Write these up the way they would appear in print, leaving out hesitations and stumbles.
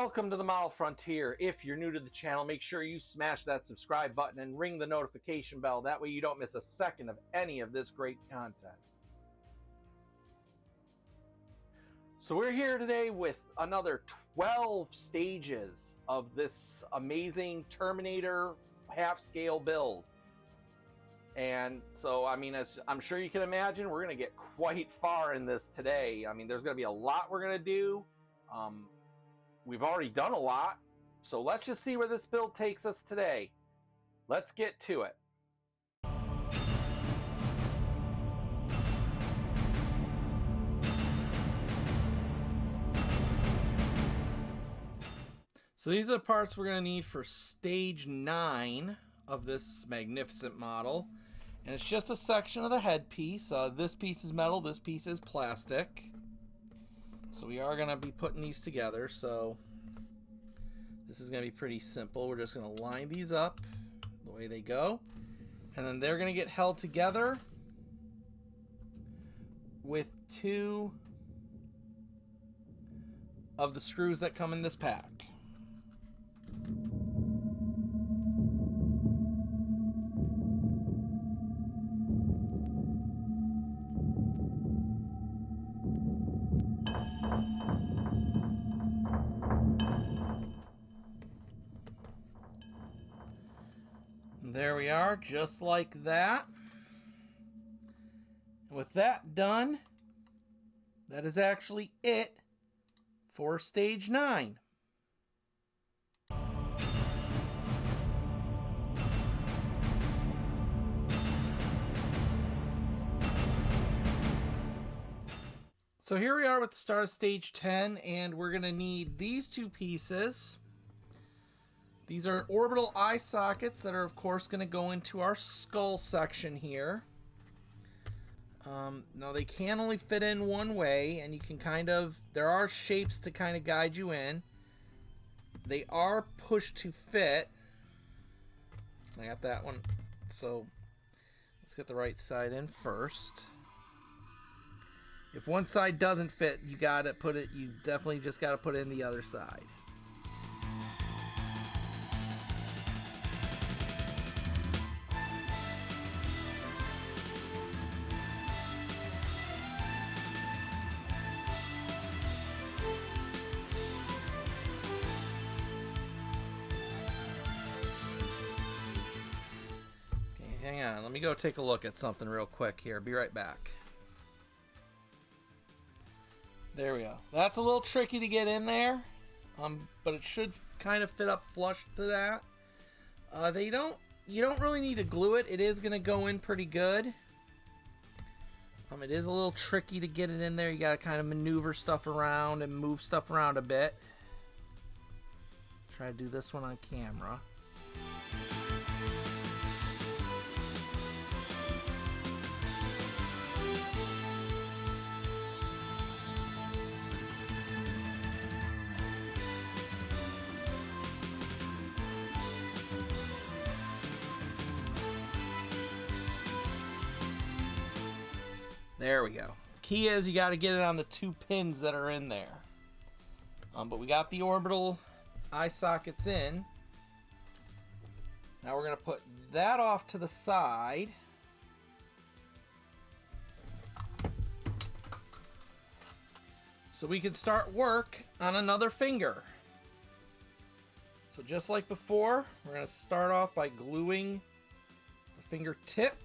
Welcome to the Model Frontier. If you're new to the channel, make sure you smash that subscribe button and ring the notification bell. That way you don't miss a second of any of this great content. So we're here today with another 12 stages of this amazing Terminator half-scale build. And so, I mean, as I'm sure you can imagine, we're going to get quite far in this today. I mean, there's going to be a lot we're going to do. We've already done a lot, so let's just see where this build takes us today. Let's get to it. So these are the parts we're going to need for stage 9 of this magnificent model. And it's just a section of the headpiece. This piece is metal, this piece is plastic. So we are going to be putting these together. So this is going to be pretty simple. We're just going to line these up the way they go. And then they're going to get held together with 2 of the screws that come in this pack. There we are, just like that. And with that done, that is actually it for stage 9. So here we are with the start of stage 10, and we're going to need these 2 pieces. These are orbital eye sockets that are, of course, going to go into our skull section here. Now, they can only fit in one way, and you can there are shapes to kind of guide you in. They are pushed to fit. I got that one. So let's get the right side in first. If one side doesn't fit, you definitely just got to put it in the other side. Hang on, let me go take a look at something real quick here. Be right back. There we go. That's a little tricky to get in there, but it should kind of fit up flush to that. You don't really need to glue it. It is going to go in pretty good. It is a little tricky to get it in there. You got to kind of maneuver stuff around and move stuff around a bit. Try to do this one on camera. There we go. The key is you got to get it on the 2 pins that are in there. But we got the orbital eye sockets in. Now we're going to put that off to the side. So we can start work on another finger. So just like before, we're going to start off by gluing the fingertip.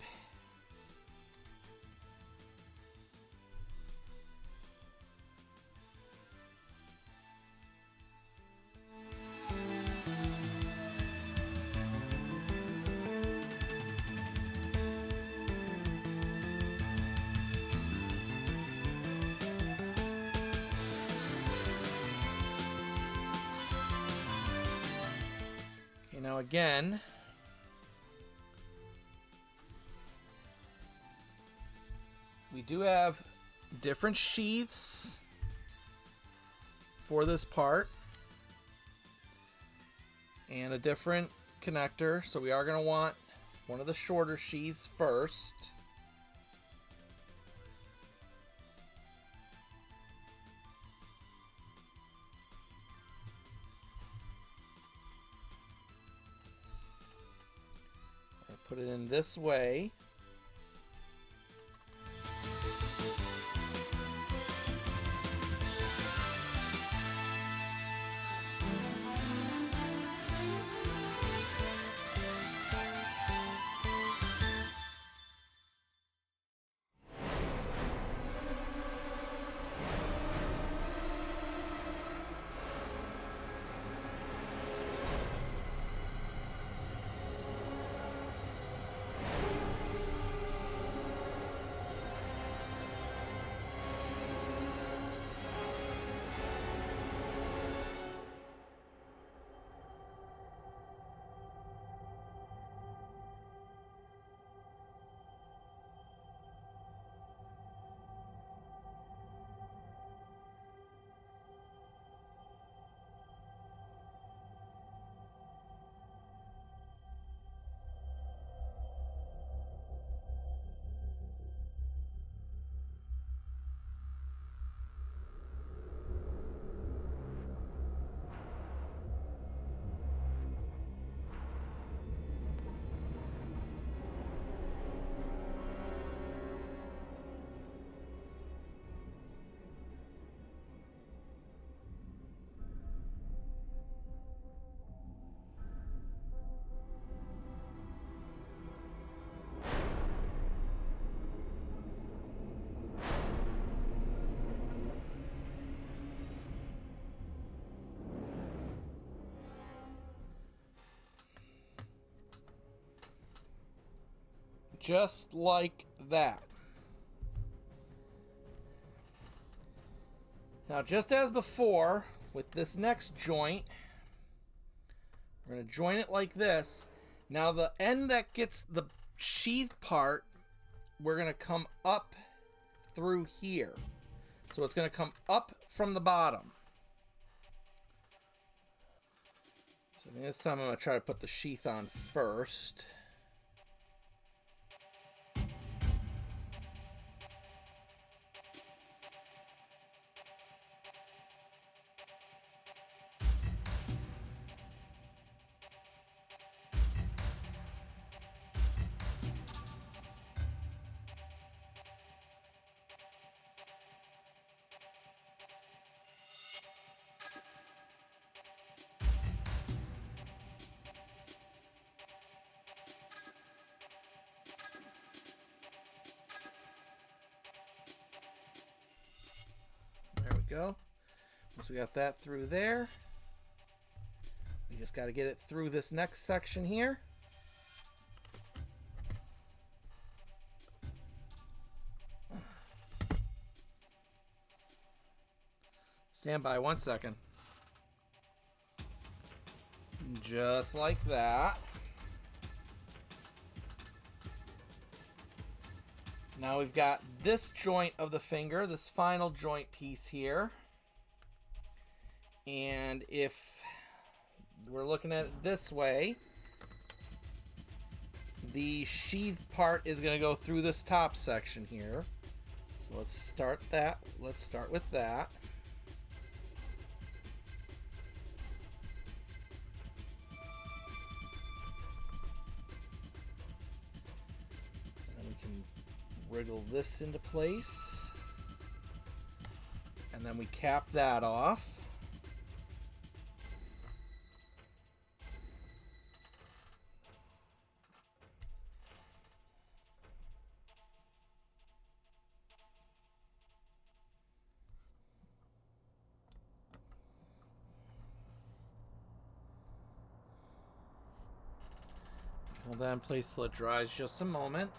Now again, we do have different sheaths for this part and a different connector, so we are going to want one of the shorter sheaths first. Put it in this way. Just like that. Now, just as before, with this next joint, we're going to join it like this. Now, the end that gets the sheath part, we're going to come up through here. So it's going to come up from the bottom. So this time I'm going to try to put the sheath on first. Go. Once we got that through there, we just got to get it through this next section here. Stand by 1 second. Just like that. Now we've got this joint of the finger, this final joint piece here. And if we're looking at it this way, the sheath part is going to go through this top section here. So let's start that. Let's start with that. Wriggle this into place, and then we cap that off. Hold that in place till it dries just a moment.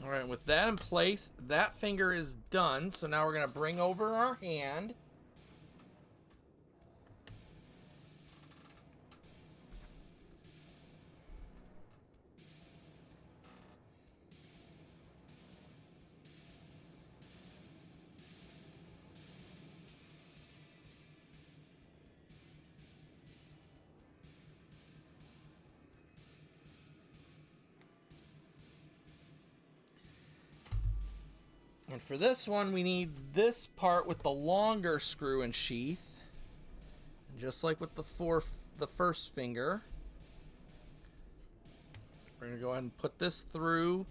All right, with that in place, that finger is done. So now we're going to bring over our hand. And for this one, we need this part with the longer screw and sheath. And just like with the first finger, we're going to go ahead and put this through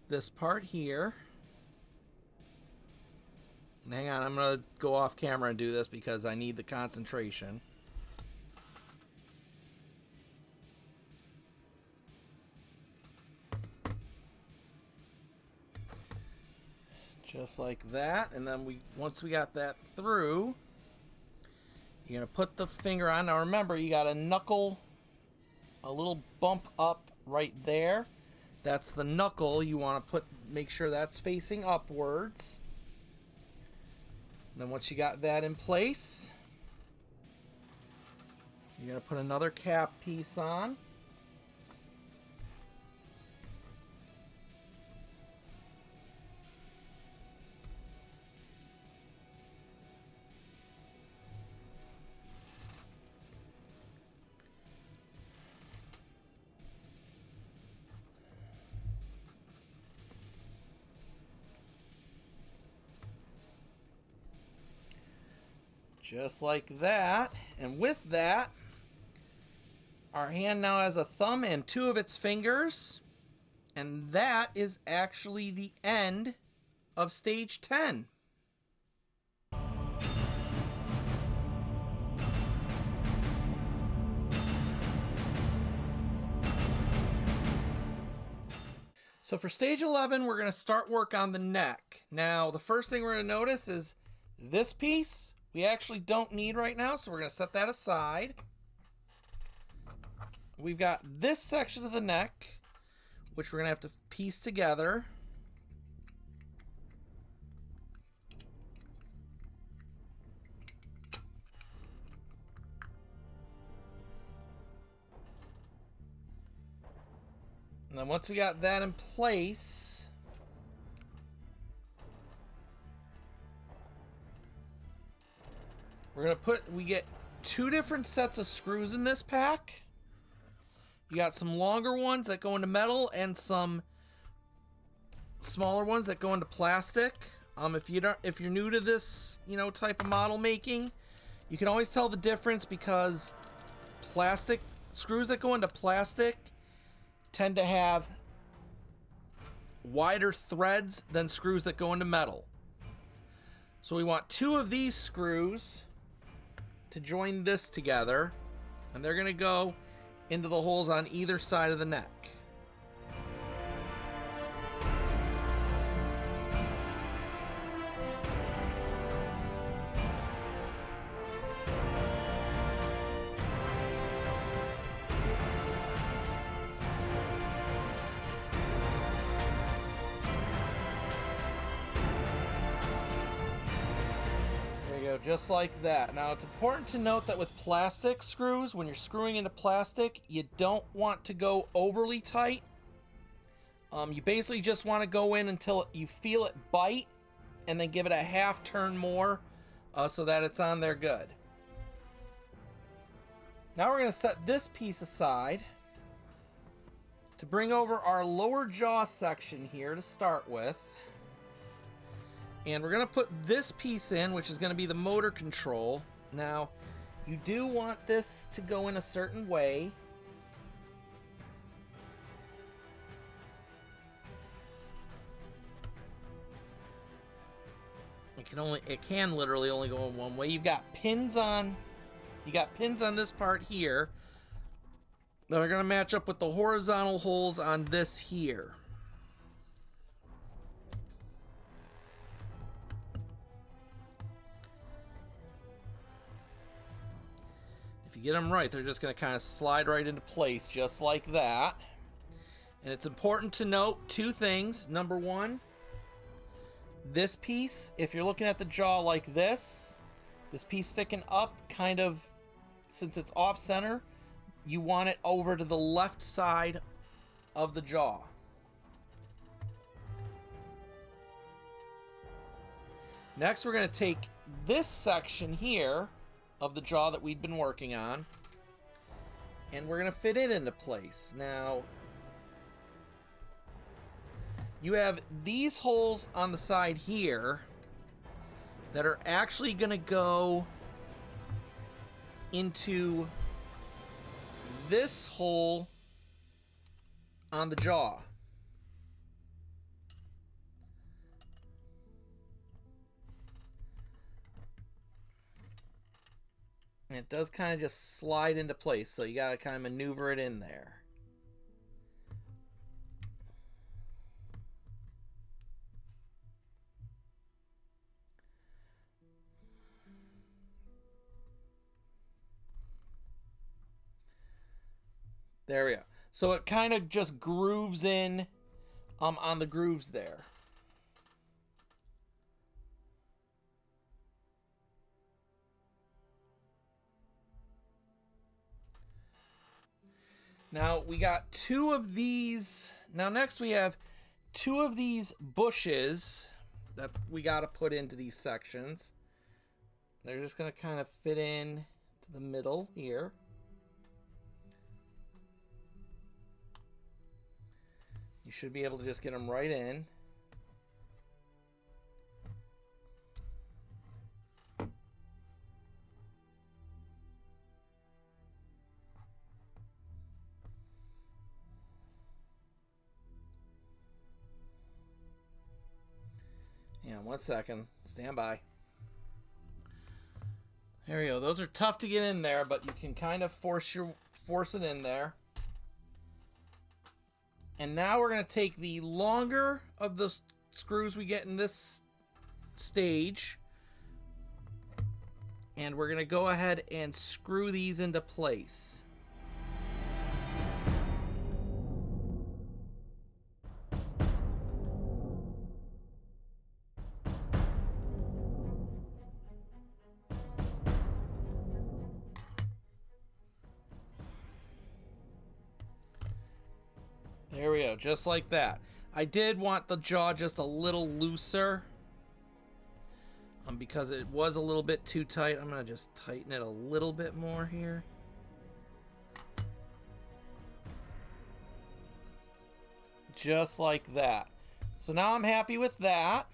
this part here. And hang on, I'm going to go off camera and do this because I need the concentration. Just like that. And then once we got that through, you're going to put the finger on. Now remember, you got a knuckle, a little bump up right there. That's the knuckle. You want to make sure that's facing upwards. And then once you got that in place, you're going to put another cap piece on. Just like that. And with that, our hand now has a thumb and two of its fingers. And that is actually the end of stage 10. So for stage 11, we're going to start work on the neck. Now, the first thing we're going to notice is this piece we actually don't need right now, so we're going to set that aside. We've got this section of the neck, which we're going to have to piece together. And then once we got that in place, we get two different sets of screws in this pack. You got some longer ones that go into metal and some smaller ones that go into plastic. If you're new to this, type of model making, you can always tell the difference because plastic screws that go into plastic tend to have wider threads than screws that go into metal. So we want two of these screws to join this together, and they're going to go into the holes on either side of the neck. Just like that. Now it's important to note that with plastic screws, when you're screwing into plastic, you don't want to go overly tight. You basically just want to go in until you feel it bite and then give it a half turn more so that it's on there good. Now we're going to set this piece aside to bring over our lower jaw section here to start with. And we're going to put this piece in, which is going to be the motor control. Now, you do want this to go in a certain way. It can literally only go in one way. You got pins on this part here that are going to match up with the horizontal holes on this here. Get them right, they're just going to kind of slide right into place just like that. And it's important to note two things. Number one, this piece, if you're looking at the jaw like this piece sticking up kind of, since it's off center, you want it over to the left side of the jaw. Next, we're going to take this section here of the jaw that we'd been working on, and we're going to fit it into place. Now, you have these holes on the side here that are actually going to go into this hole on the jaw. And it does kind of just slide into place, so you got to kind of maneuver it in there. There we go. So it kind of just grooves in on the grooves there. Now we got two of these. Now next we have two of these bushes that we got to put into these sections. They're just going to kind of fit in to the middle here. You should be able to just get them right in. Yeah, 1 second. Stand by. There we go. Those are tough to get in there, but you can kind of force it in there. And now we're going to take the longer of the screws we get in this stage, and we're going to go ahead and screw these into place. There we go, just like that. I did want the jaw just a little looser because it was a little bit too tight. I'm going to just tighten it a little bit more here. Just like that. So now I'm happy with that.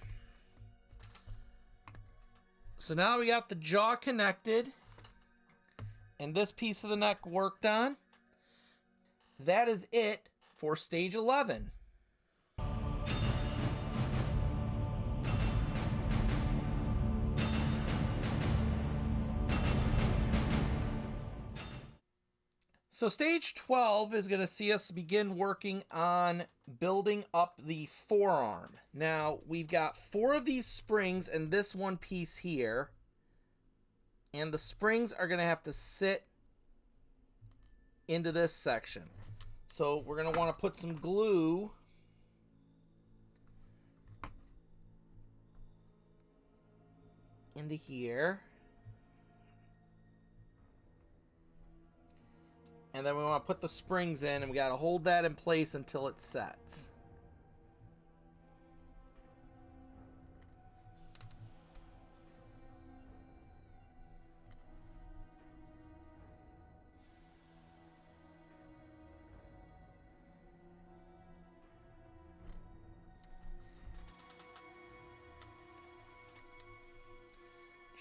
So now we got the jaw connected and this piece of the neck worked on. That is it for stage 11. So stage 12 is going to see us begin working on building up the forearm. Now we've got 4 of these springs and this one piece here. And the springs are going to have to sit into this section. So we're going to want to put some glue into here. And then we want to put the springs in, and we got to hold that in place until it sets.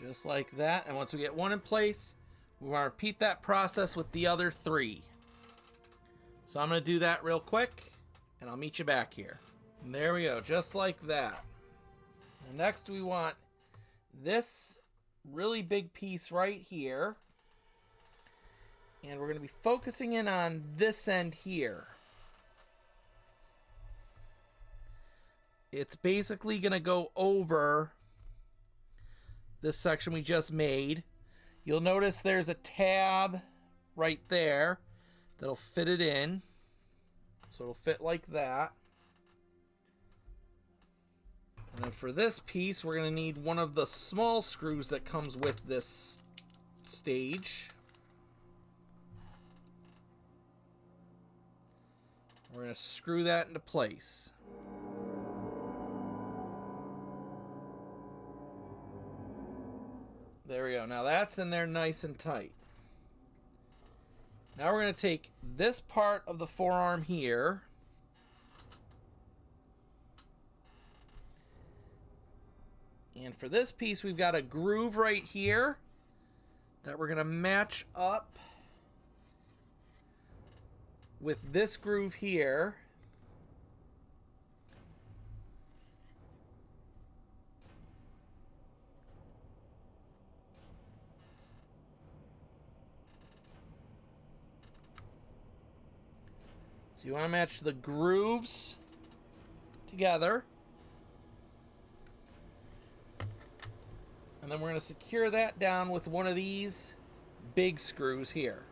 Just like that. And once we get one in place, we want to repeat that process with the other 3. So I'm going to do that real quick, and I'll meet you back here. And there we go, just like that. And next we want this really big piece right here. And we're going to be focusing in on this end here. It's basically going to go over this section we just made. You'll notice there's a tab right there that'll fit it in. So it'll fit like that. And then for this piece, we're going to need one of the small screws that comes with this stage. We're going to screw that into place. There we go. Now that's in there nice and tight. Now we're going to take this part of the forearm here. And for this piece, we've got a groove right here that we're going to match up with this groove here. So you want to match the grooves together. And then we're going to secure that down with one of these big screws here.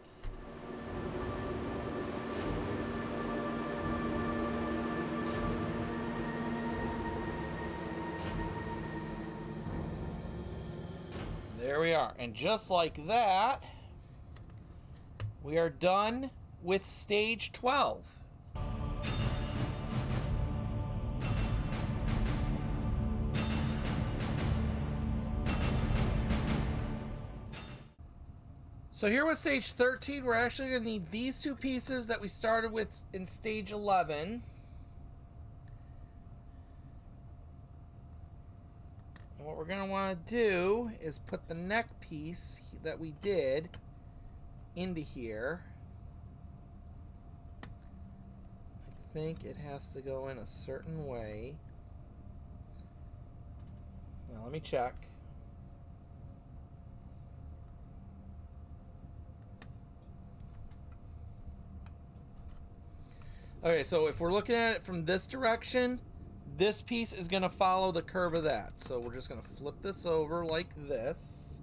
There we are. And just like that, we are done with stage 12. So here with stage 13, we're actually going to need these two pieces that we started with in stage 11. And what we're going to want to do is put the neck piece that we did into here. I think it has to go in a certain way. Now let me check. Okay, so if we're looking at it from this direction, this piece is going to follow the curve of that. So we're just going to flip this over like this.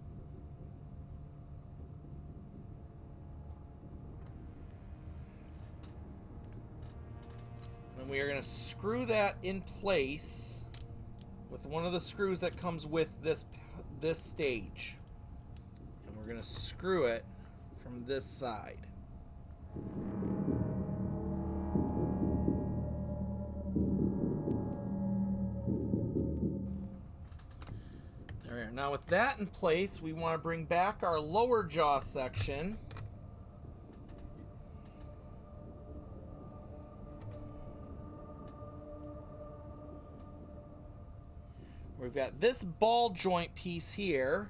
And we are going to screw that in place with one of the screws that comes with this stage. And we're going to screw it from this side. Now with that in place, we want to bring back our lower jaw section. We've got this ball joint piece here.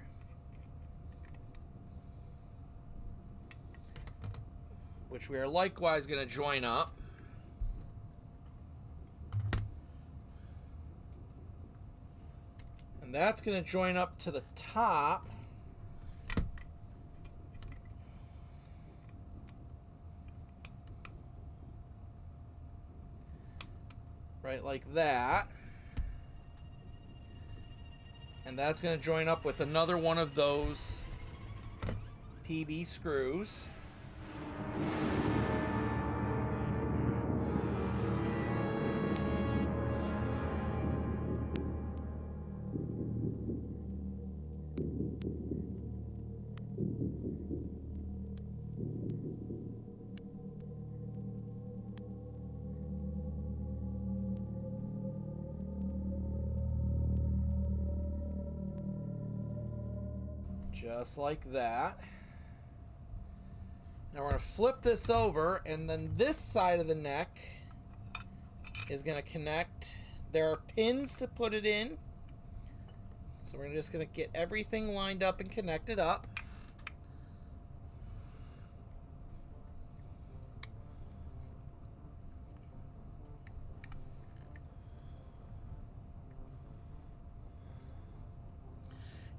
Which we are likewise going to join up. And that's going to join up to the top. Right like that. And that's going to join up with another one of those PB screws. Just like that. Now we're going to flip this over, and then this side of the neck is going to connect. There are pins to put it in. So we're just going to get everything lined up and connected up.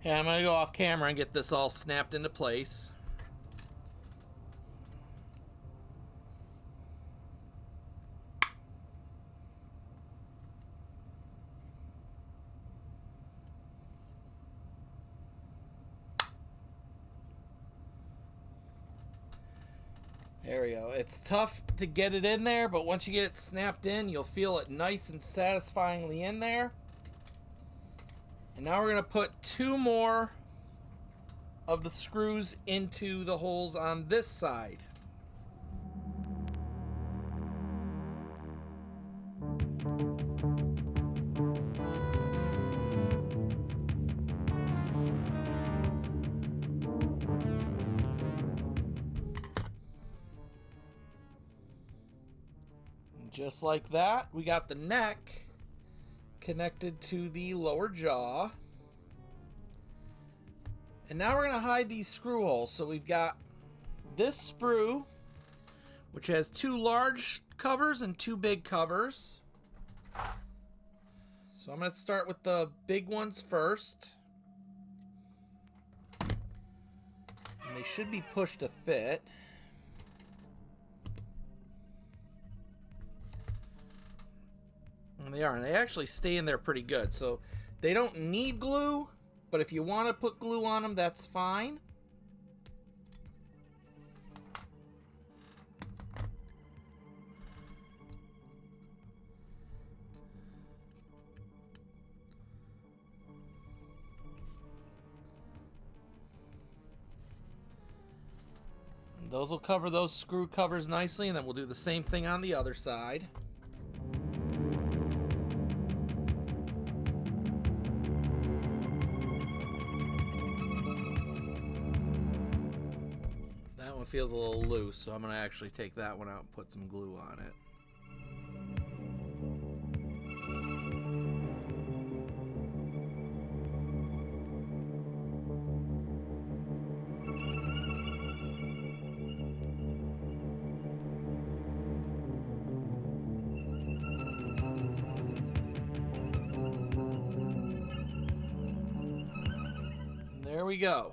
Okay, I'm going to go off camera and get this all snapped into place. There we go. It's tough to get it in there, but once you get it snapped in, you'll feel it nice and satisfyingly in there. And now we're going to put two more of the screws into the holes on this side. And just like that, we got the neck connected to the lower jaw. And now we're going to hide these screw holes. So we've got this sprue, which has 2 large covers and 2 big covers. So I'm going to start with the big ones first. And they should be pushed to fit. And they are, and they actually stay in there pretty good. So they don't need glue, but if you want to put glue on them, that's fine. And those will cover those screw covers nicely, and then we'll do the same thing on the other side. Feels a little loose, so I'm going to actually take that one out and put some glue on it. And there we go.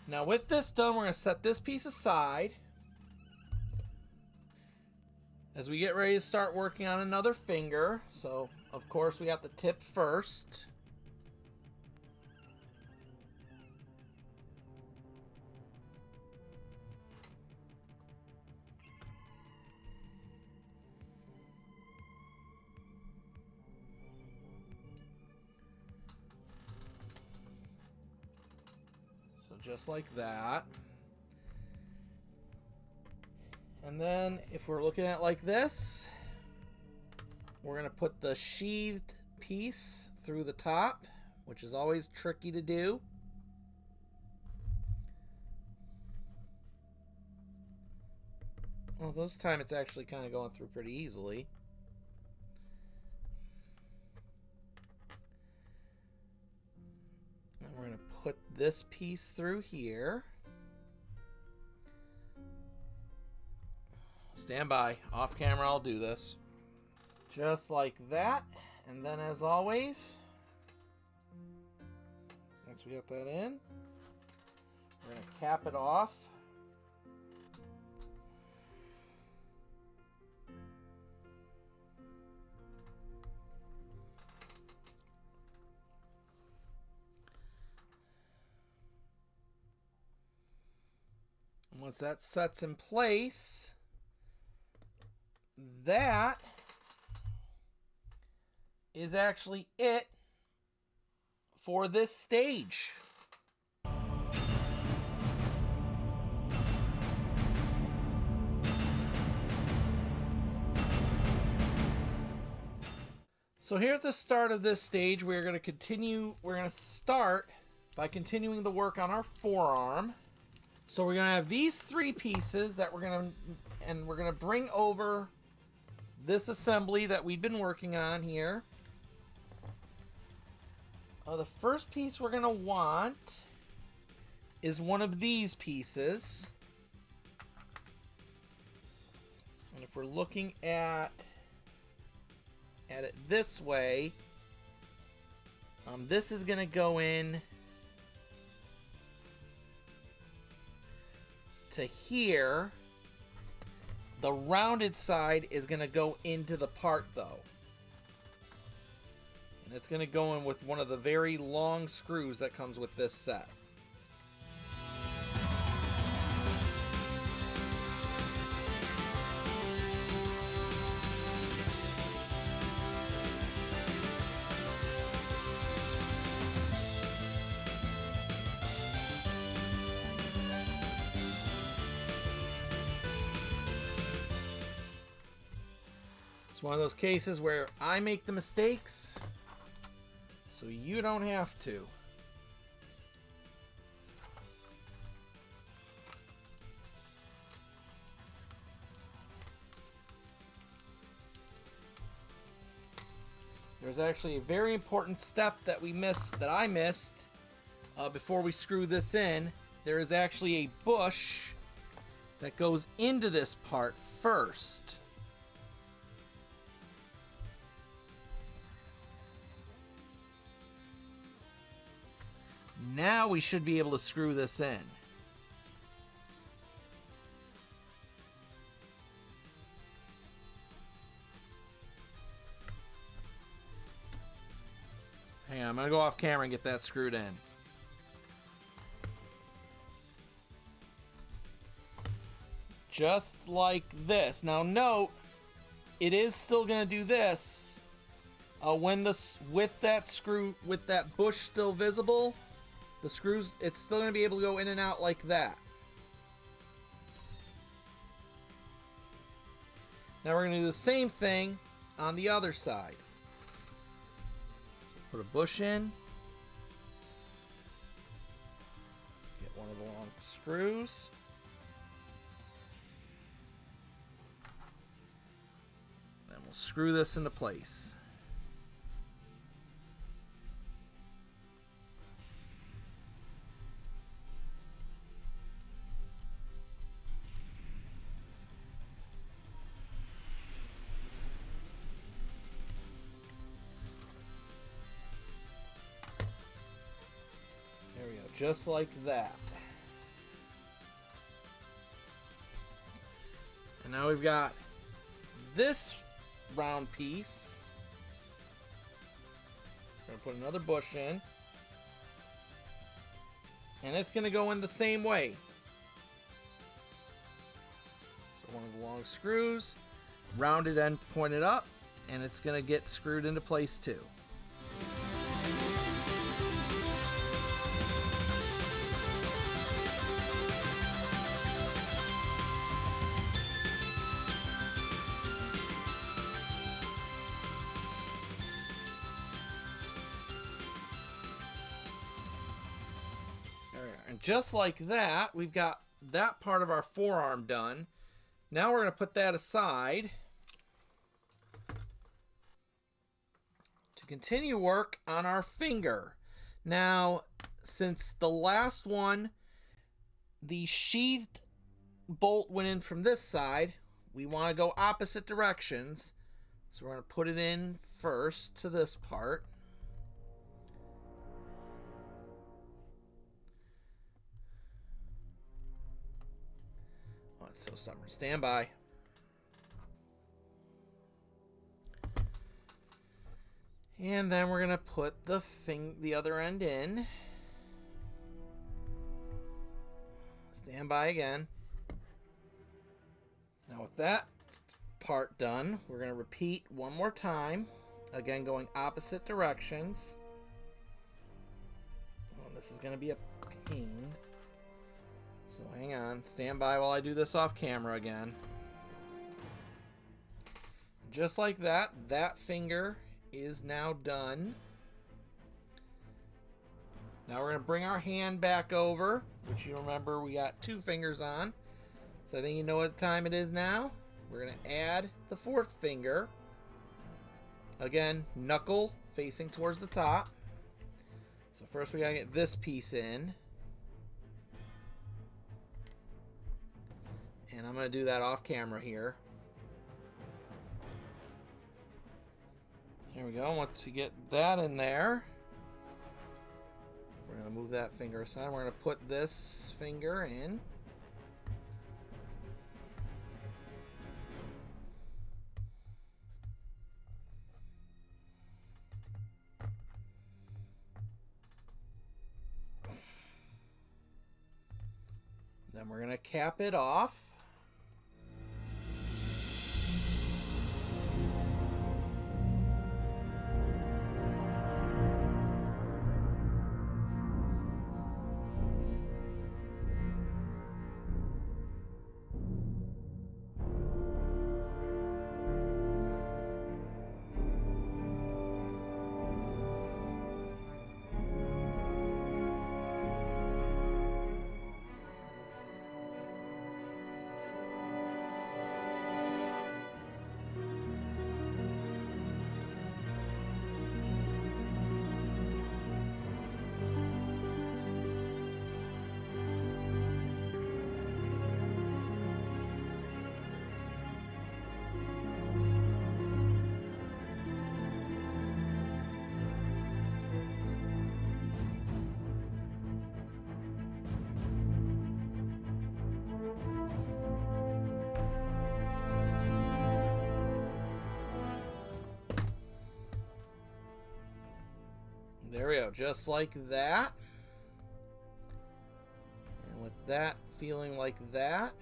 Now with this done, we're going to set this piece aside as we get ready to start working on another finger. So, of course, we got the tip first. Just like that. And then if we're looking at it like this, we're going to put the sheathed piece through the top, which is always tricky to do. Well, this time it's actually kind of going through pretty easily. And we're going to put this piece through here. Stand by. Off camera, I'll do this. Just like that. And then as always, once we get that in, we're going to cap it off. And once that sets in place, that is actually it for this stage. So here at the start of this stage, we're going to start by continuing the work on our forearm. So we're going to have these 3 pieces that we're going to bring over this assembly that we've been working on here. The first piece we're going to want is one of these pieces. And if we're looking at it this way, this is going to go in to here. The rounded side is going to go into the part though. And it's going to go in with one of the very long screws that comes with this set. It's one of those cases where I make the mistakes, so you don't have to. there's actually a very important step that I missed before we screw this in. There is actually a bush that goes into this part first. Now we should be able to screw this in. Hang on, I'm going to go off camera and get that screwed in. Just like this. Now note, it is still going to do this with that bush still visible. The screws, it's still going to be able to go in and out like that. Now we're going to do the same thing on the other side. Put a bush in. Get one of the long screws. Then we'll screw this into place. There we go, just like that. And now we've got this round piece. We're going to put another bush in. And it's going to go in the same way. So one of the long screws, rounded end pointed up, and it's going to get screwed into place too. And just like that, we've got that part of our forearm done. Now we're going to put that aside to continue work on our finger. Now, since the last one, the sheathed bolt went in from this side, we want to go opposite directions. So we're going to put it in first to this part. So stubborn. Stand by. And then we're gonna put the other end in. Stand by again. Now with that part done, we're gonna repeat one more time. Again, going opposite directions. Oh, this is gonna be a pain. So hang on, stand by while I do this off camera again. Just like that, that finger is now done. Now we're going to bring our hand back over, which you remember we got 2 fingers on. So I think you know what time it is now. We're going to add the 4th finger. Again, knuckle facing towards the top. So first we got to get this piece in. And I'm going to do that off camera here. There we go. Once you get that in there, we're going to move that finger aside. We're going to put this finger in. Then we're going to cap it off. There we go, just like that. And with that feeling like that.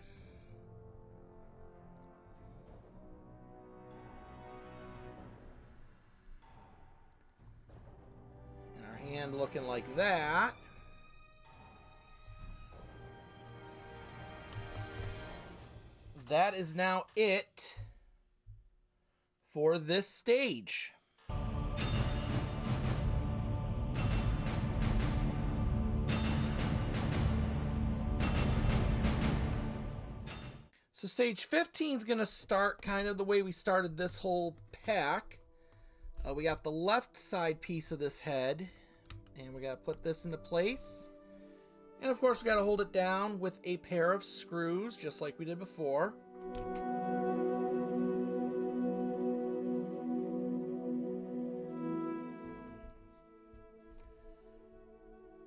And our hand looking like that. That is now it for this stage. So stage 15 is going to start kind of the way we started this whole pack. We got the left side piece of this head, and we got to put this into place. And of course we got to hold it down with a pair of screws, just like we did before.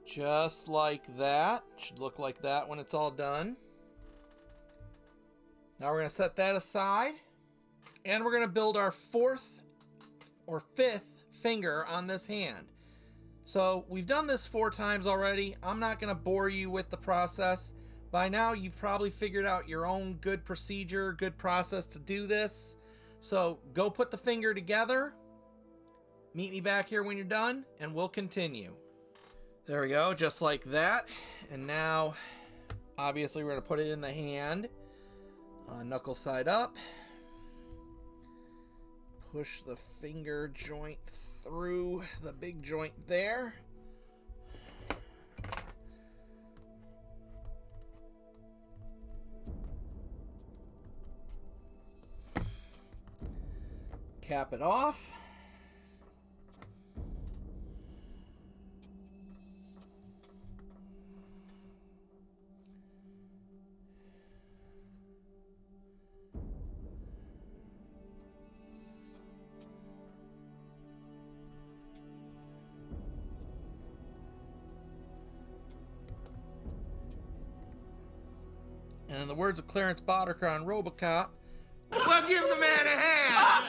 Just like that. Should look like that when it's all done. Now we're going to set that aside, and we're going to build our fourth or fifth finger on this hand. So we've done this 4 times already. I'm not going to bore you with the process. By now you've probably figured out your own good procedure, good process to do this. So go put the finger together. Meet me back here when you're done, and we'll continue. There we go, just like that. And now, obviously, we're going to put it in the hand. Knuckle side up. Push the finger joint through the big joint there. Cap it off. And in the words of Clarence Boddicker on RoboCop, well, give the man a hand!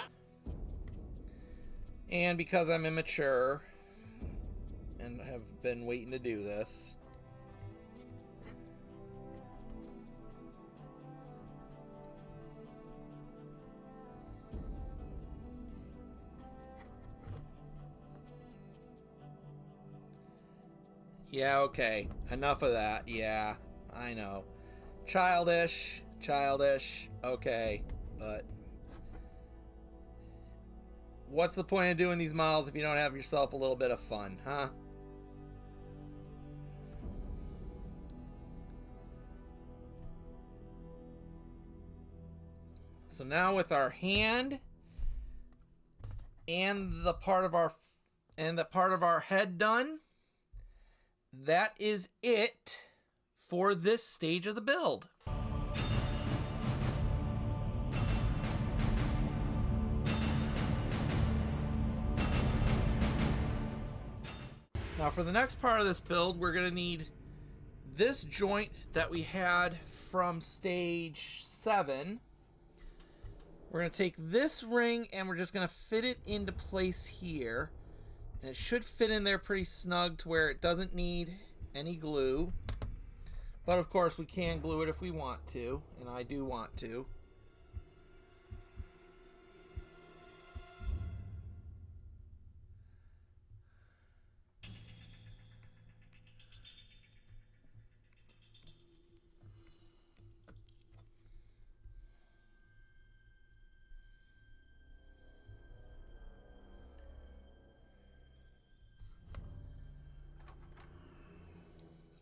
And because I'm immature and have been waiting to do this, yeah, okay, enough of that. Yeah, I know. Childish, okay, but what's the point of doing these models if you don't have yourself a little bit of fun, huh? So now with our hand and the part of our head done, that is it for this stage of the build. Now for the next part of this build, we're going to need this joint that we had from stage 7. We're going to take this ring and we're just going to fit it into place here. And it should fit in there pretty snug to where it doesn't need any glue. But of course we can glue it if we want to, and I do want to.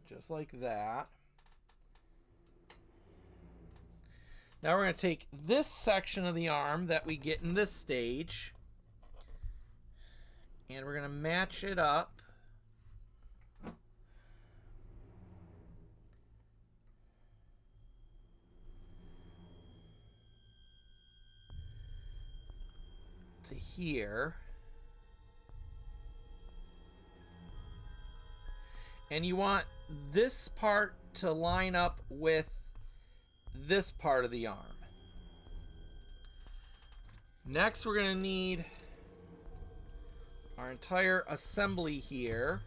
Just like that. Now we're going to take this section of the arm that we get in this stage, and we're going to match it up to here. And you want this part to line up with this part of the arm. Next, we're going to need our entire assembly here.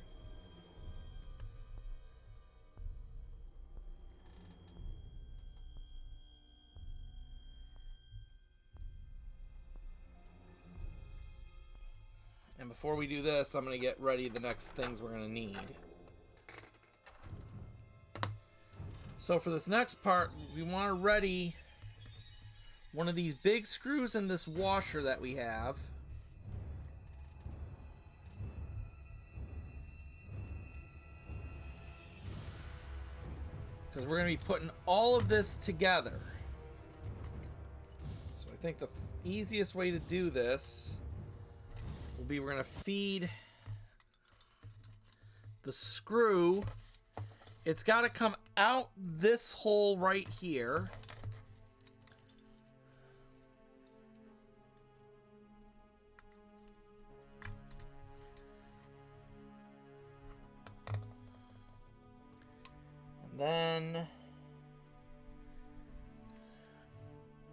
And before we do this, I'm going to get ready the next things we're going to need. So for this next part, we want to ready one of these big screws in this washer that we have. Because we're going to be putting all of this together. So I think the easiest way to do this will be we're going to feed the screw. It's got to come out this hole right here. And then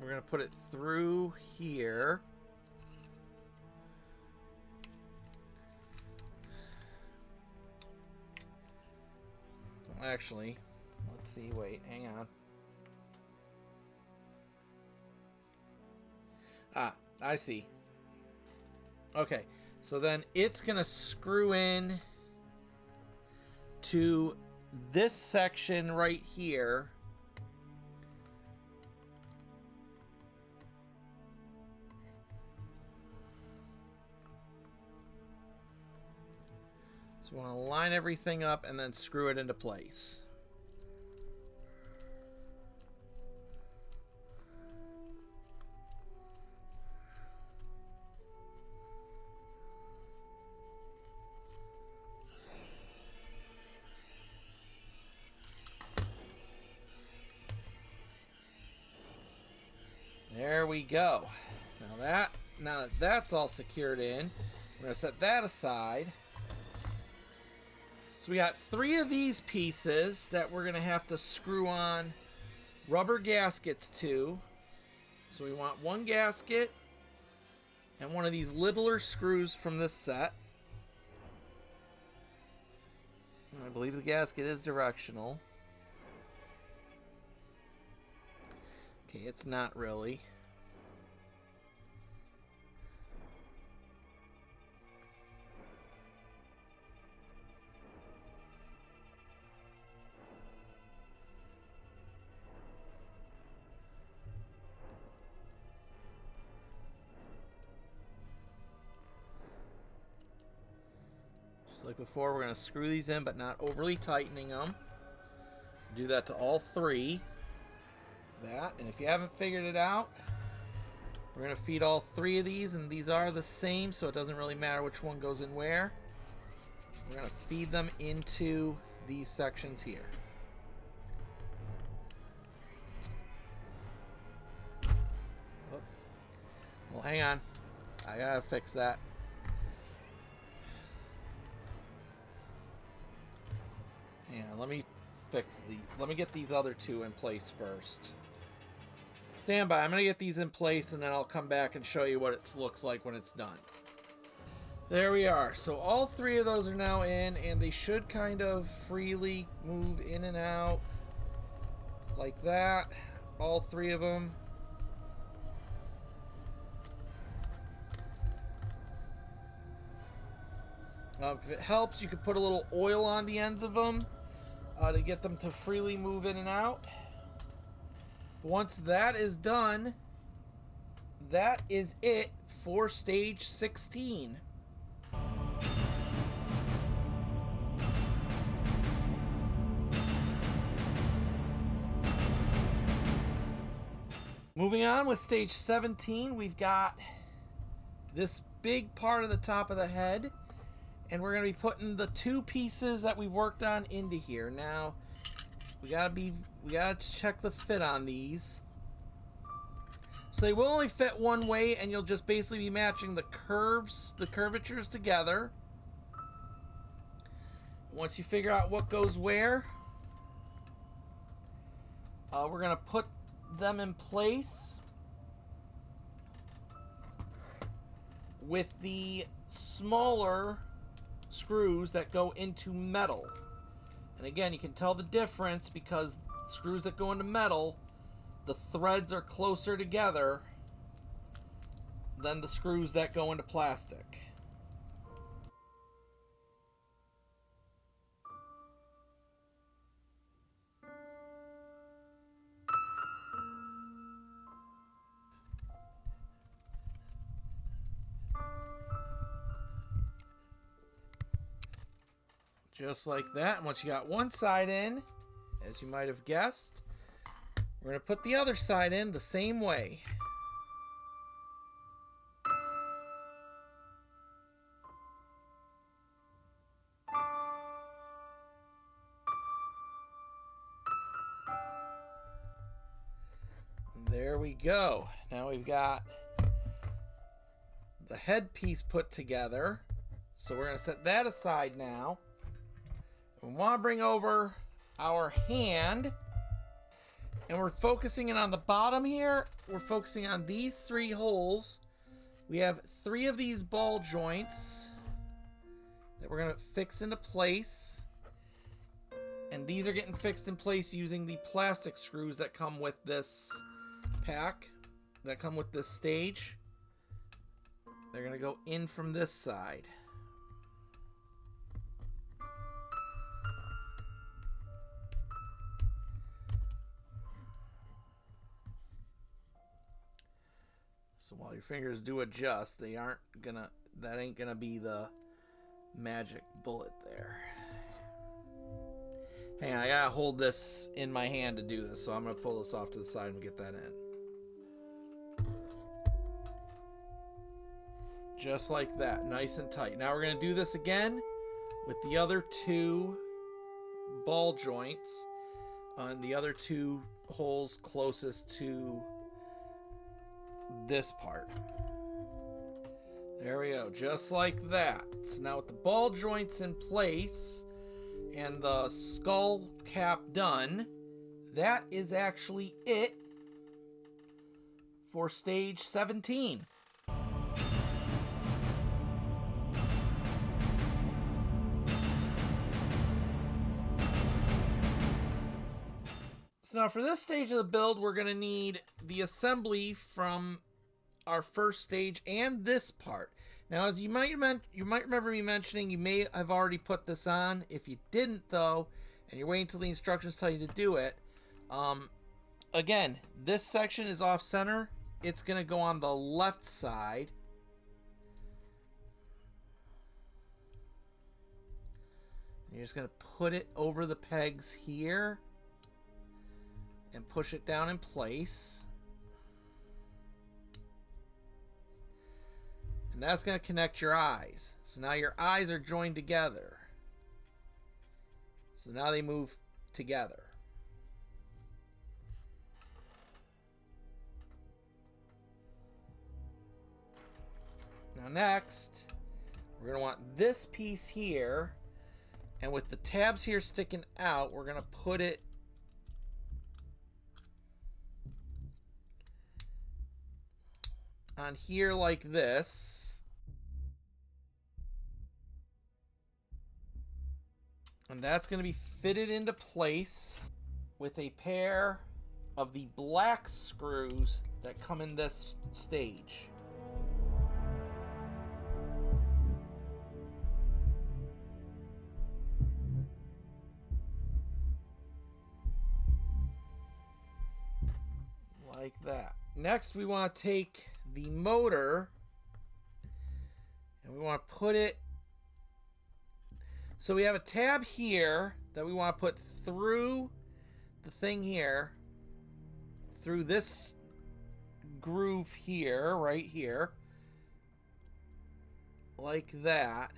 we're going to put it through here. Actually, let's see, wait, hang on. Ah, I see. Okay, so then it's gonna screw in to this section right here. So we want to line everything up and then screw it into place. There we go. Now that that's all secured in, we're going to set that aside. So we got 3 of these pieces that we're going to have to screw on rubber gaskets to. So we want 1 gasket and 1 of these littler screws from this set. I believe the gasket is directional. Okay, it's not really. Like before, we're going to screw these in, but not overly tightening them. Do that to all 3. That, and if you haven't figured it out, we're going to feed all 3 of these, and these are the same, so it doesn't really matter which one goes in where. We're going to feed them into these sections here. Oh. Well, hang on. I got to fix that. Yeah, let me get these other 2 in place first. Stand by. I'm going to get these in place and then I'll come back and show you what it looks like when it's done. There we are. So all 3 of those are now in, and they should kind of freely move in and out like that. All 3 of them. If it helps, you could put a little oil on the ends of them to get them to freely move in and out. Once that is done, that is it for stage 16. Moving on with stage 17, we've got this big part of the top of the head. And we're going to be putting the 2 pieces that we've worked on into here. Now, we gotta check the fit on these. So they will only fit one way, and you'll just basically be matching the curvatures together. Once you figure out what goes where, we're going to put them in place with the smaller screws that go into metal. And again, you can tell the difference because screws that go into metal, the threads are closer together than the screws that go into plastic. Just like that. And once you got one side in, as you might have guessed, we're going to put the other side in the same way. There we go. Now we've got the headpiece put together. So we're going to set that aside now. We want to bring over our hand. And we're focusing in on the bottom here. We're focusing on these 3 holes. We have 3 of these ball joints that we're going to fix into place. And these are getting fixed in place using the plastic screws that come with this pack, that come with this stage. They're going to go in from this side. So while your fingers do adjust, they aren't gonna, that ain't gonna be the magic bullet there. Hang on, I gotta hold this in my hand to do this, so I'm gonna pull this off to the side and get that in. Just like that, nice and tight. Now we're gonna do this again with the other 2 ball joints on the other 2 holes closest to this part. There we go, just like that. So now with the ball joints in place and the skull cap done, that is actually it for stage 17. So now for this stage of the build, we're going to need the assembly from our first stage and this part. Now, as you might remember me mentioning, you may have already put this on. If you didn't, though, and you're waiting until the instructions tell you to do it, again, this section is off center. It's going to go on the left side. You're just going to put it over the pegs here and push it down in place. And that's going to connect your eyes. So now your eyes are joined together. So now they move together. Now next, we're going to want this piece here. And with the tabs here sticking out, we're going to put it on here like this. And that's going to be fitted into place with a pair of the black screws that come in this stage. Like that. Next, we want to take the motor and we want to put it, so we have a tab here that we want to put through the thing here, through this groove here, right here, like that.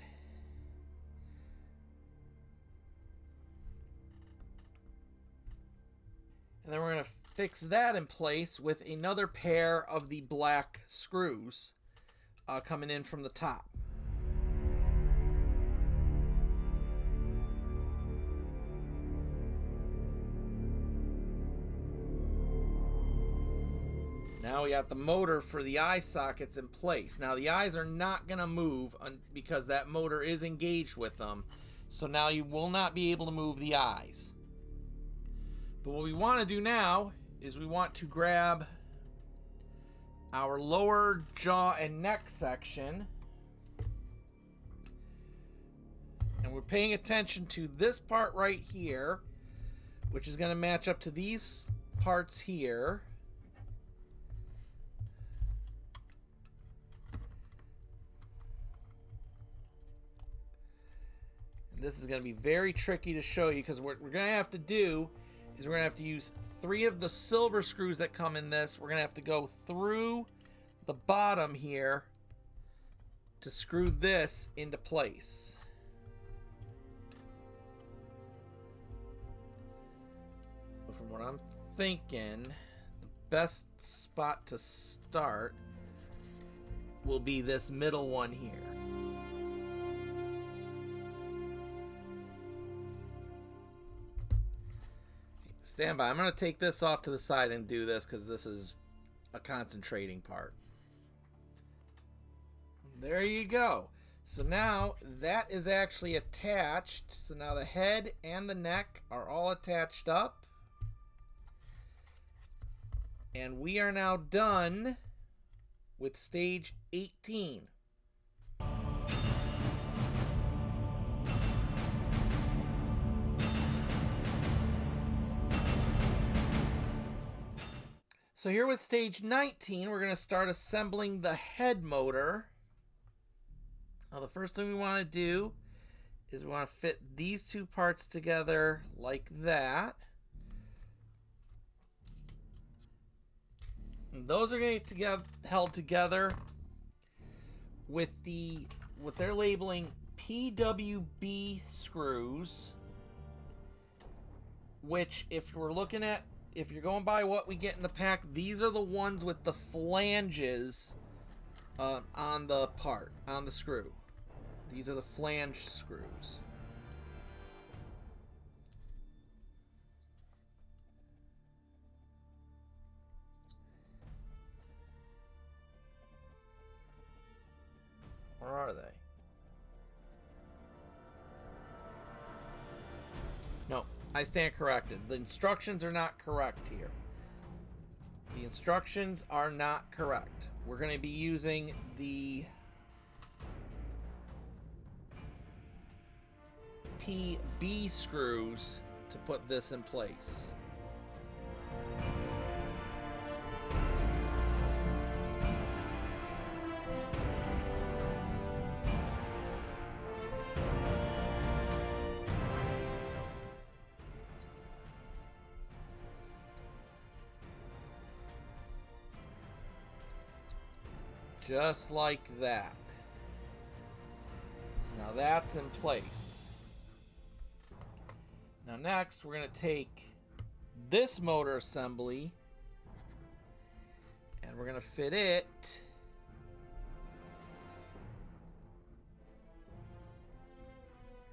And then we're going to fix that in place with another pair of the black screws coming in from the top. Now we got the motor for the eye sockets in place. Now the eyes are not going to move because that motor is engaged with them. So now you will not be able to move the eyes. But what we want to do now is we want to grab our lower jaw and neck section. And we're paying attention to this part right here, which is going to match up to these parts here. And this is going to be very tricky to show you because what we're going to have to do is we're going to have to use 3 of the silver screws that come in this. We're going to have to go through the bottom here to screw this into place. But from what I'm thinking, the best spot to start will be this middle one here. Stand by. I'm going to take this off to the side and do this because this is a concentrating part. There you go. So now that is actually attached. So now the head and the neck are all attached up. And we are now done with stage 18. So here with stage 19, we're going to start assembling the head motor. Now the first thing we want to do is we want to fit these 2 parts together like that. And those are going to get held together with what they're labeling PWB screws, which if you're going by what we get in the pack, these are the ones with the flanges on the screw. These are the flange screws. Where are they? No, I stand corrected. The instructions are not correct here. The instructions are not correct. We're going to be using the PB screws to put this in place. Just like that. So now that's in place. Now next we're going to take this motor assembly and we're going to fit it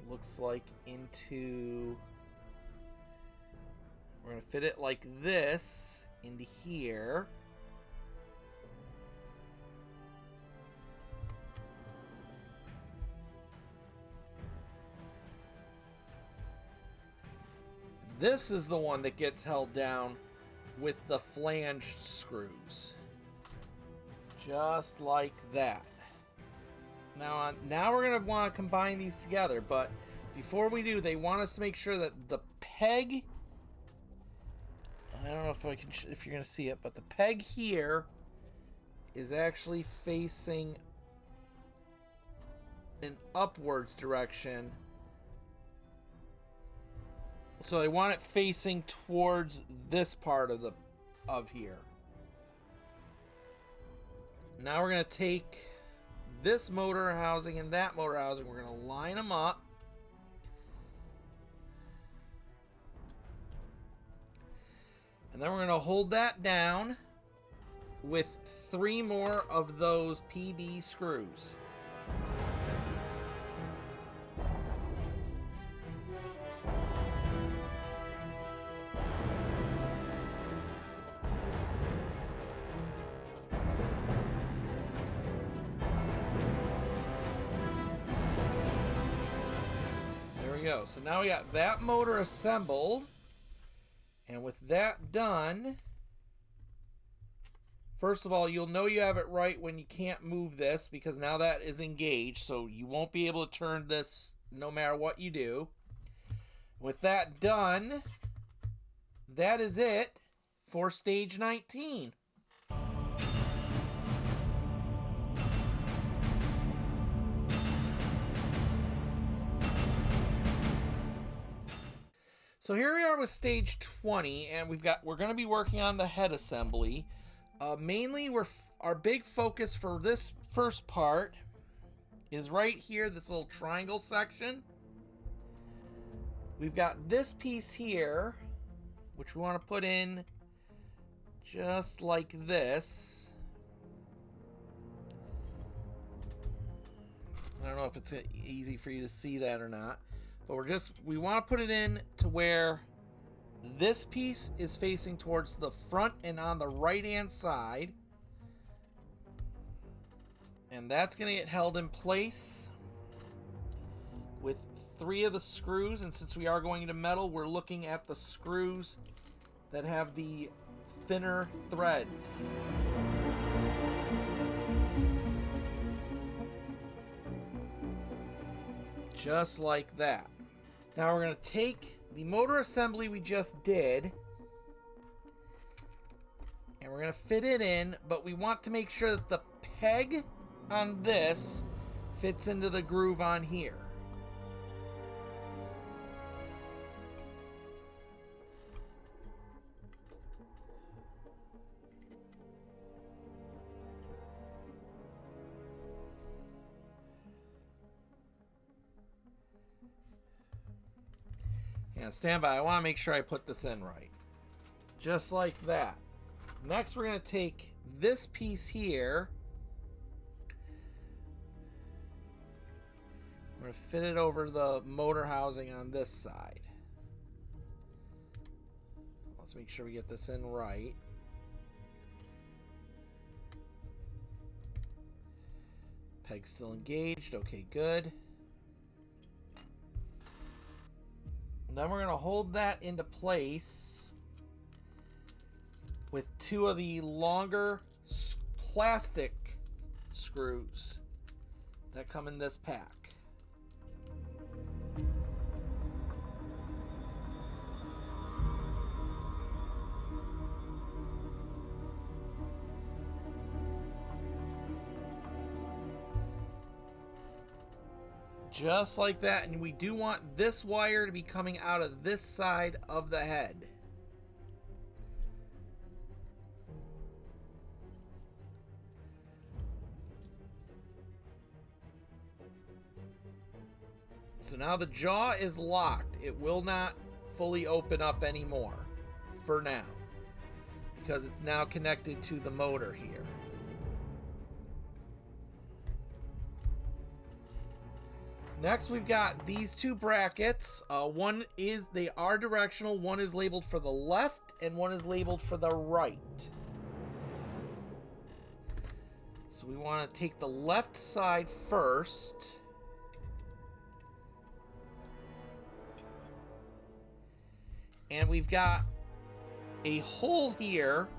looks like into, we're going to fit it like this into here. This is the one that gets held down with the flanged screws. Just like that. Now we're going to want to combine these together, but before we do, they want us to make sure that the peg, I don't know if you're going to see it, but the peg here is actually facing an upwards direction. So they want it facing towards this part of here. Now we're going to take this motor housing and that motor housing. We're going to line them up. And then we're going to hold that down with 3 more of those PB screws. we go. So now we got that motor assembled. And with that done, first of all, you'll know you have it right when you can't move this, because now that is engaged, so you won't be able to turn this no matter what you do. With that done, that is it for stage 19. So here we are with stage 20, and we're going to be working on the head assembly. Mainly, our big focus for this first part is right here, this little triangle section. We've got this piece here, which we want to put in just like this. I don't know if it's easy for you to see that or not. But we want to put it in to where this piece is facing towards the front and on the right hand side. And that's going to get held in place with 3 of the screws. And since we are going into metal, we're looking at the screws that have the thinner threads. Just like that. Now we're going to take the motor assembly we just did, and we're going to fit it in, but we want to make sure that the peg on this fits into the groove on here. Yeah, stand by. I want to make sure I put this in right. Just like that. Next, we're going to take this piece here. We're going to fit it over the motor housing on this side. Let's make sure we get this in right. Peg's still engaged. Okay, good. Then we're going to hold that into place with 2 of the longer plastic screws that come in this pack. Just like that, and we do want this wire to be coming out of this side of the head. So now the jaw is locked. It will not fully open up anymore for now, because it's now connected to the motor here. Next, we've got these 2 brackets. They are directional. One is labeled for the left and one is labeled for the right. So we want to take the left side first. And we've got a hole here,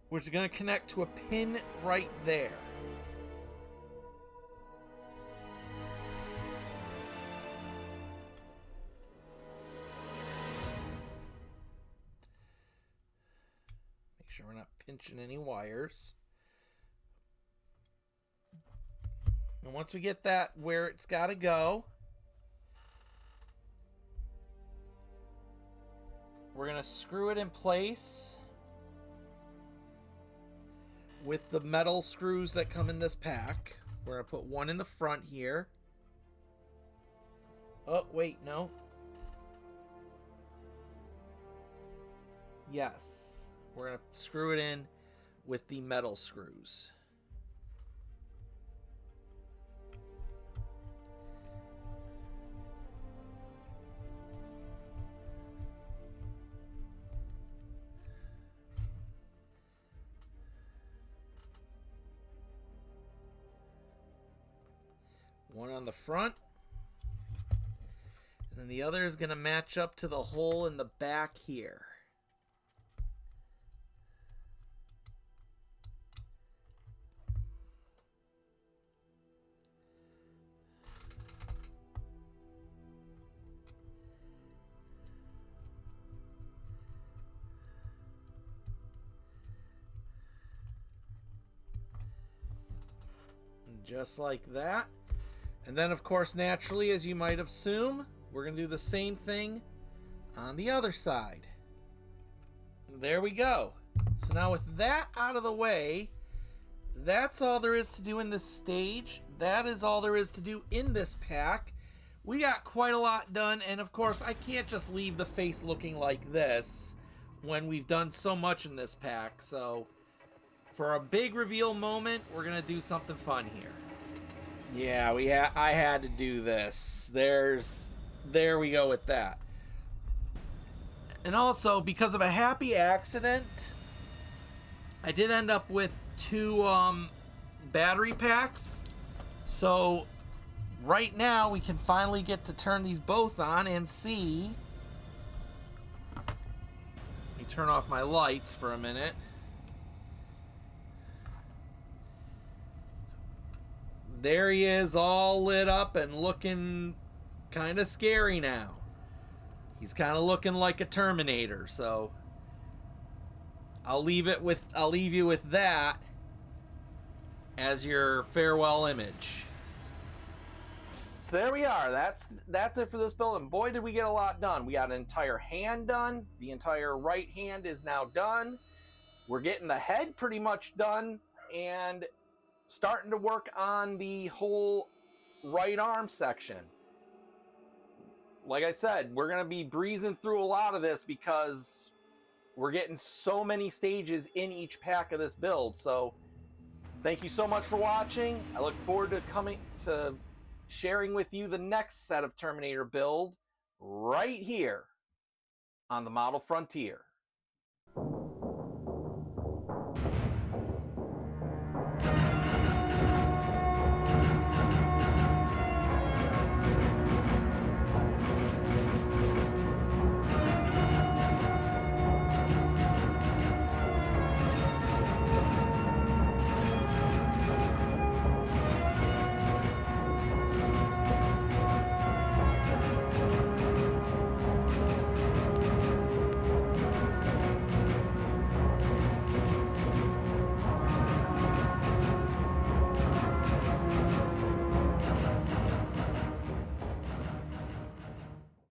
which is going to connect to a pin right there. Sure we're not pinching any wires. And once we get that where it's got to go, we're going to screw it in place with the metal screws that come in this pack. We're going to put one in the front here. Oh, wait, no. Yes. We're going to screw it in with the metal screws. One on the front And the other is going to match up to the hole in the back here. Just like that. And then, of course, naturally, as you might assume, we're going to do the same thing on the other side. There we go. So now with that out of the way, that's all there is to do in this stage. That is all there is to do in this pack. We got quite a lot done, and of course, I can't just leave the face looking like this when we've done so much in this pack. So for a big reveal moment, we're going to do something fun here. Yeah, I had to do this. There we go with that. And also, because of a happy accident, I did end up with 2 battery packs. So right now we can finally get to turn these both on and see. Let me turn off my lights for a minute. There he is, all lit up and looking kind of scary now. He's kind of looking like a Terminator, so I'll leave you with that as your farewell image. So there we are. That's it for this build, and boy did we get a lot done. We got an entire hand done. The entire right hand is now done. We're getting the head pretty much done, and starting to work on the whole right arm section. Like I said, we're going to be breezing through a lot of this because we're getting so many stages in each pack of this build. So thank you so much for watching. I look forward to sharing with you the next set of Terminator build right here on the Model Frontier.